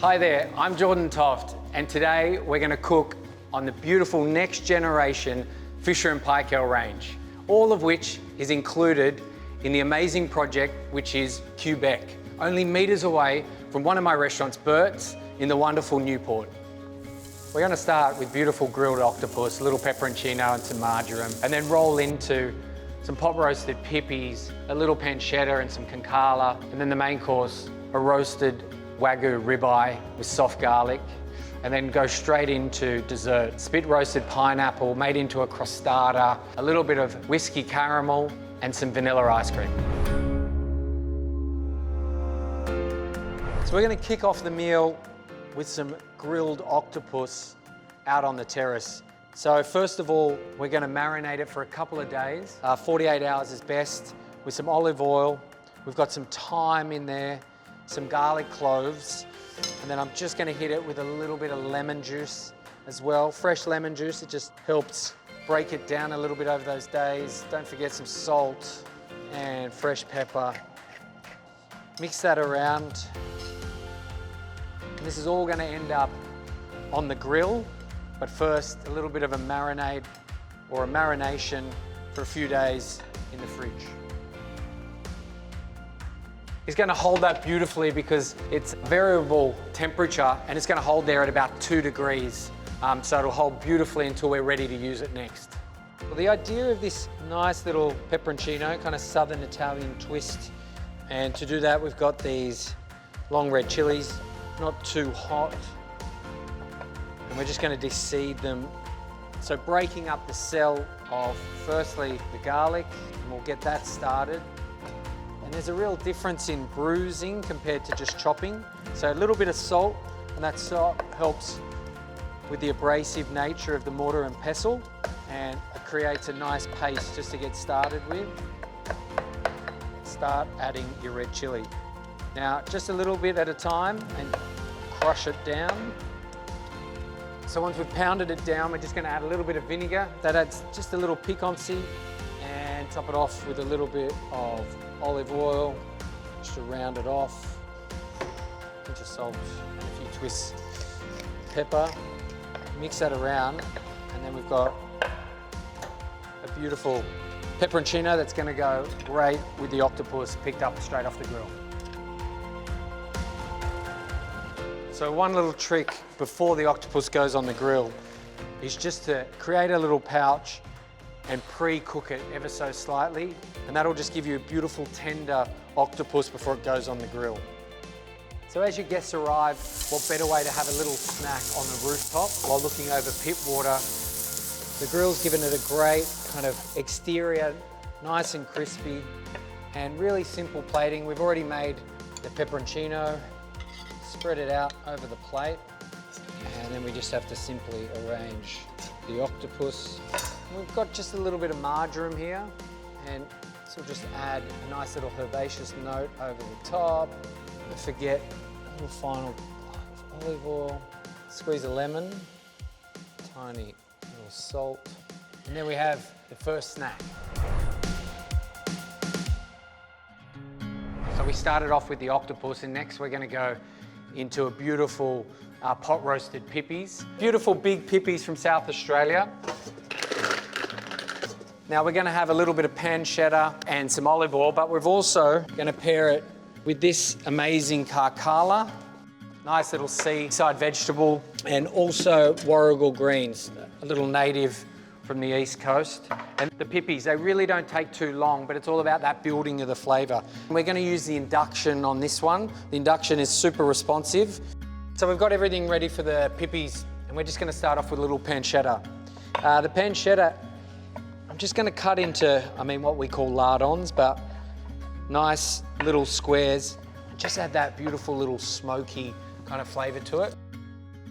Hi there, I'm Jordan Toft, and today we're going to cook on the beautiful next generation Fisher Paykel range, all of which is included in the amazing project which is Quebec, only meters away from one of my restaurants, Bert's, in the wonderful Newport. We're going to start with beautiful grilled octopus, a little pepperoncino and some marjoram, and then roll into some pot roasted pippies, a little pancetta and some kankala, and then the main course, a roasted Wagyu ribeye with soft garlic, and then go straight into dessert. Spit roasted pineapple made into a crostata, a little bit of whiskey caramel, and some vanilla ice cream. So we're going to kick off the meal with some grilled octopus out on the terrace. So first of all, we're going to marinate it for a couple of days. 48 hours is best, with some olive oil. We've got some thyme in there, some garlic cloves, and then I'm just going to hit it with a little bit of lemon juice as well. Fresh lemon juice, it just helps break it down a little bit over those days. Don't forget some salt and fresh pepper. Mix that around. And this is all going to end up on the grill, but first a little bit of a marinade or a marination for a few days in the fridge. It's going to hold that beautifully because it's variable temperature and it's going to hold there at about 2 degrees. So it'll hold beautifully until we're ready to use it next. Well, the idea of this nice little pepperoncino, kind of southern Italian twist, and to do that we've got these long red chilies, not too hot, and we're just going to de-seed them. So breaking up the cell of firstly the garlic, and we'll get that started. And there's a real difference in bruising compared to just chopping. So a little bit of salt, and that salt helps with the abrasive nature of the mortar and pestle, and it creates a nice paste just to get started with. Start adding your red chili. Now, just a little bit at a time and crush it down. So once we've pounded it down, we're just going to add a little bit of vinegar. That adds just a little piquancy, and top it off with a little bit of olive oil, just to round it off. A pinch of salt and a few twists of pepper. Mix that around, and then we've got a beautiful pepperoncino that's going to go great with the octopus picked up straight off the grill. So one little trick before the octopus goes on the grill is just to create a little pouch and pre-cook it ever so slightly, and that'll just give you a beautiful tender octopus before it goes on the grill. So as your guests arrive, what better way to have a little snack on the rooftop while looking over Pittwater. The grill's given it a great kind of exterior, nice and crispy, and really simple plating. We've already made the pepperoncino, spread it out over the plate, and then we just have to simply arrange the octopus. We've got just a little bit of marjoram here, and so we'll just add a nice little herbaceous note over the top. Don't forget a little final of olive oil, squeeze a lemon, tiny little salt, and there we have the first snack. So we started off with the octopus, and next we're going to go into a beautiful pot roasted pippies. Beautiful big pippies from South Australia. Now we're going to have a little bit of pancetta and some olive oil, but we're also going to pair it with this amazing karkala, nice little seaside vegetable, and also warrigal greens, a little native from the East Coast. And the pippies, they really don't take too long, but it's all about that building of the flavour. We're going to use the induction on this one. The induction is super responsive. So we've got everything ready for the pippies, and we're just going to start off with a little pancetta. The pancetta, I'm just going to cut into, what we call lardons, but nice little squares. Just add that beautiful little smoky kind of flavour to it.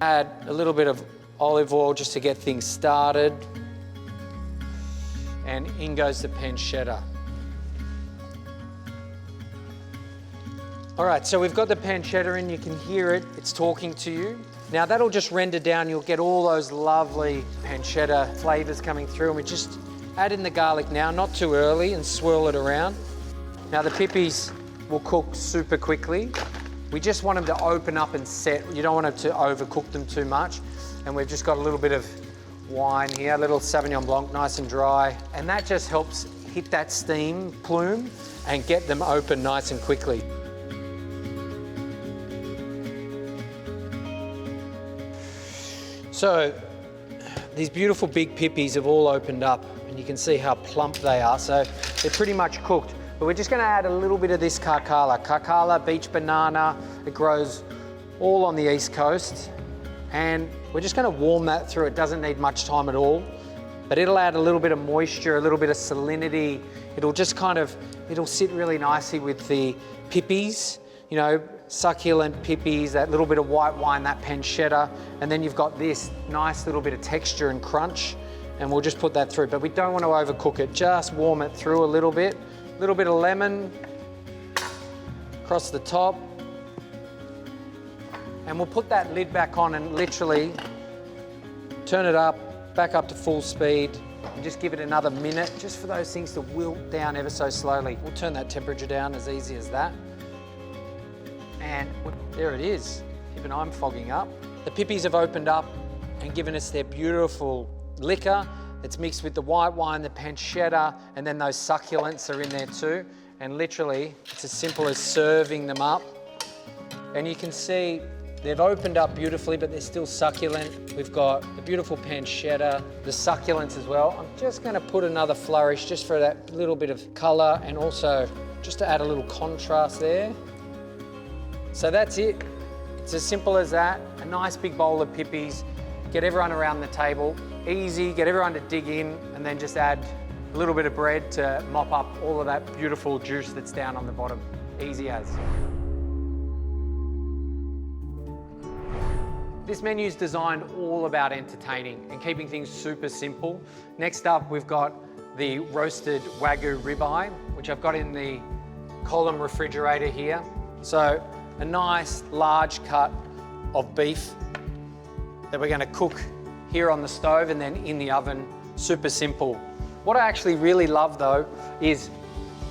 Add a little bit of olive oil just to get things started. And in goes the pancetta. All right, so we've got the pancetta in, you can hear it, it's talking to you. Now that'll just render down, you'll get all those lovely pancetta flavours coming through, and we just add in the garlic now, not too early, and swirl it around. Now the pippies will cook super quickly, We just want them to open up and set. You don't want them to overcook them too much. And we've just got a little bit of wine here, a little Sauvignon Blanc, nice and dry. And that just helps hit that steam plume and get them open nice and quickly. So these beautiful big pippies have all opened up and you can see how plump they are. So they're pretty much cooked. But we're just going to add a little bit of this carcala. Carcala, beach banana, it grows all on the East Coast. And we're just going to warm that through. It doesn't need much time at all. But it'll add a little bit of moisture, a little bit of salinity. It'll just it'll sit really nicely with the pippies, you know, succulent pippies, that little bit of white wine, that pancetta. And then you've got this nice little bit of texture and crunch. And we'll just put that through. But we don't want to overcook it. Just warm it through a little bit. A little bit of lemon across the top. And we'll put that lid back on and literally turn it up, back up to full speed, and just give it another minute, just for those things to wilt down ever so slowly. We'll turn that temperature down as easy as that. And there it is. Even I'm fogging up. The pippies have opened up and given us their beautiful liquor. It's mixed with the white wine, the pancetta, and then those succulents are in there too. And literally, it's as simple as serving them up. And you can see they've opened up beautifully, but they're still succulent. We've got the beautiful pancetta, the succulents as well. I'm just gonna put another flourish just for that little bit of color and also just to add a little contrast there. So that's it. It's as simple as that. A nice big bowl of pippies. Get everyone around the table. Easy, get everyone to dig in, and then just add a little bit of bread to mop up all of that beautiful juice that's down on the bottom. Easy as. This menu is designed all about entertaining and keeping things super simple. Next up, we've got the roasted Wagyu ribeye, which I've got in the column refrigerator here. So a nice large cut of beef that we're going to cook here on the stove and then in the oven. Super simple. What I actually really love though is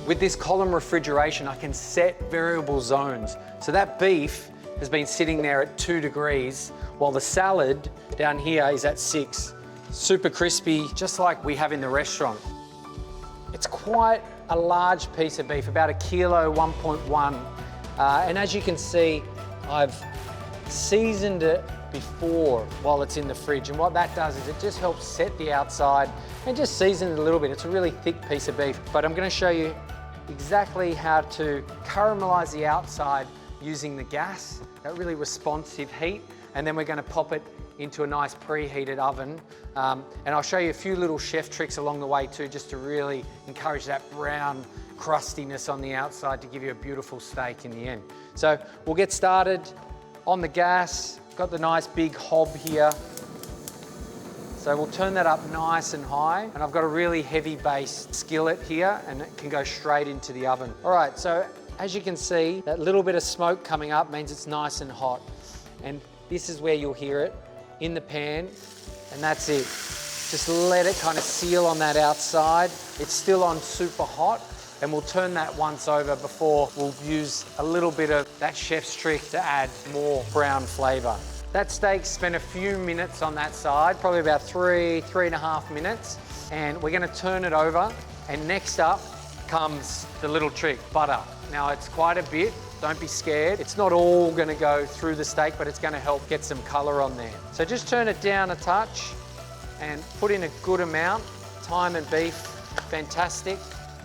with this column refrigeration, I can set variable zones. So that beef has been sitting there at 2 degrees while the salad down here is at 6. Super crispy, just like we have in the restaurant. It's quite a large piece of beef, about 1 kilo, 1.1. And as you can see, I've seasoned it before while it's in the fridge. And what that does is it just helps set the outside and just season it a little bit. It's a really thick piece of beef, but I'm gonna show you exactly how to caramelize the outside using the gas, that really responsive heat. And then we're gonna pop it into a nice preheated oven. And I'll show you a few little chef tricks along the way too, just to really encourage that brown crustiness on the outside to give you a beautiful steak in the end. So we'll get started on the gas. Got the nice big hob here. So we'll turn that up nice and high. And I've got a really heavy base skillet here and it can go straight into the oven. All right, so as you can see, that little bit of smoke coming up means it's nice and hot. And this is where you'll hear it in the pan, and that's it. Just let it kind of seal on that outside. It's still on super hot, and we'll turn that once over before we'll use a little bit of that chef's trick to add more brown flavor. That steak spent a few minutes on that side, probably about 3.5 minutes, and we're gonna turn it over, and next up comes the little trick, butter. Now it's quite a bit, don't be scared. It's not all gonna go through the steak, but it's gonna help get some color on there. So just turn it down a touch and put in a good amount. Thyme and beef, fantastic.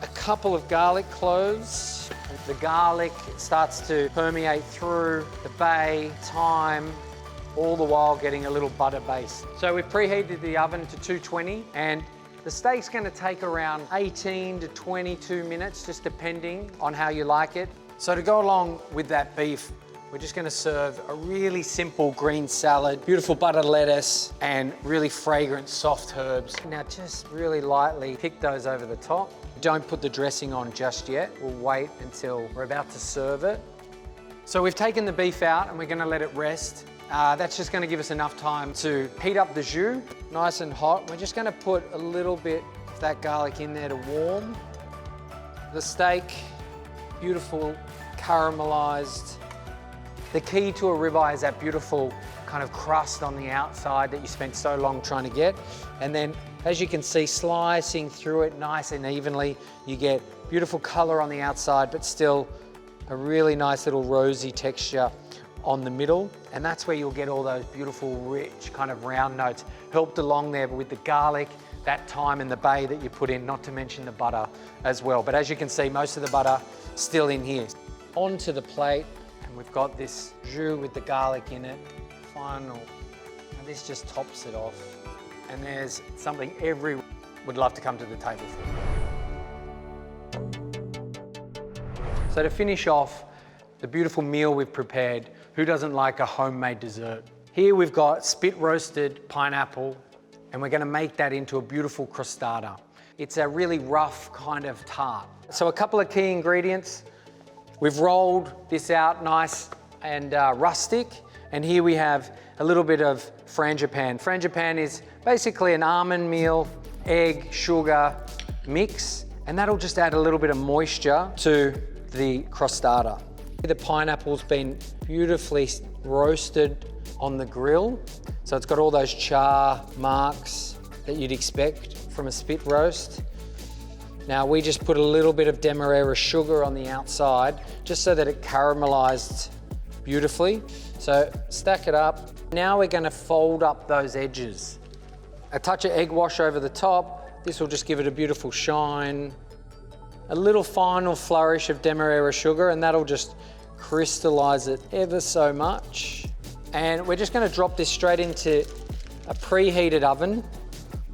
A couple of garlic cloves. The garlic starts to permeate through the bay, thyme, all the while getting a little butter base. So we've preheated the oven to 220, and the steak's gonna take around 18 to 22 minutes, just depending on how you like it. So to go along with that beef, we're just gonna serve a really simple green salad, beautiful buttered lettuce, and really fragrant soft herbs. Now just really lightly pick those over the top. Don't put the dressing on just yet. We'll wait until we're about to serve it. So we've taken the beef out and we're gonna let it rest. That's just gonna give us enough time to heat up the jus, nice and hot. We're just gonna put a little bit of that garlic in there to warm. The steak, beautiful caramelized The key to a ribeye is that beautiful kind of crust on the outside that you spent so long trying to get. And then, as you can see, slicing through it nice and evenly, you get beautiful color on the outside, but still a really nice little rosy texture on the middle. And that's where you'll get all those beautiful, rich kind of round notes, helped along there with the garlic, that thyme and the bay that you put in, not to mention the butter as well. But as you can see, most of the butter still in here. Onto the plate, and we've got this jus with the garlic in it, final. And this just tops it off. And there's something everyone would love to come to the table for. So to finish off the beautiful meal we've prepared, who doesn't like a homemade dessert? Here we've got spit roasted pineapple, and we're gonna make that into a beautiful crostata. It's a really rough kind of tart. So a couple of key ingredients. We've rolled this out nice and rustic, and here we have a little bit of frangipan. Frangipan is basically an almond meal, egg, sugar mix, and that'll just add a little bit of moisture to the crostata. The pineapple's been beautifully roasted on the grill, so it's got all those char marks that you'd expect from a spit roast. Now we just put a little bit of demerara sugar on the outside just so that it caramelized beautifully. So stack it up. Now we're going to fold up those edges. A touch of egg wash over the top. This will just give it a beautiful shine. A little final flourish of demerara sugar, and that'll just crystallize it ever so much. And we're just going to drop this straight into a preheated oven.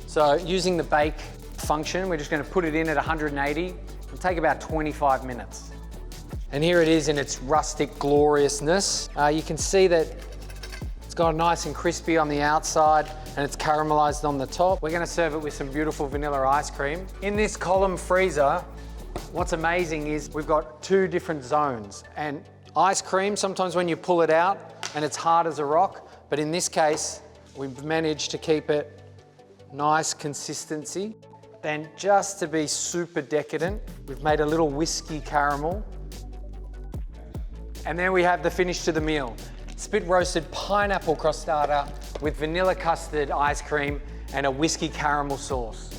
So using the bake function, we're just going to put it in at 180. It'll take about 25 minutes. And here it is in its rustic gloriousness. You can see that it's got nice and crispy on the outside and it's caramelized on the top. We're going to serve it with some beautiful vanilla ice cream. In this column freezer, what's amazing is we've got two different zones. And ice cream, sometimes when you pull it out and it's hard as a rock, but in this case, we've managed to keep it nice consistency. Then just to be super decadent, we've made a little whiskey caramel. And then we have the finish to the meal. Spit roasted pineapple crostata with vanilla custard ice cream and a whiskey caramel sauce.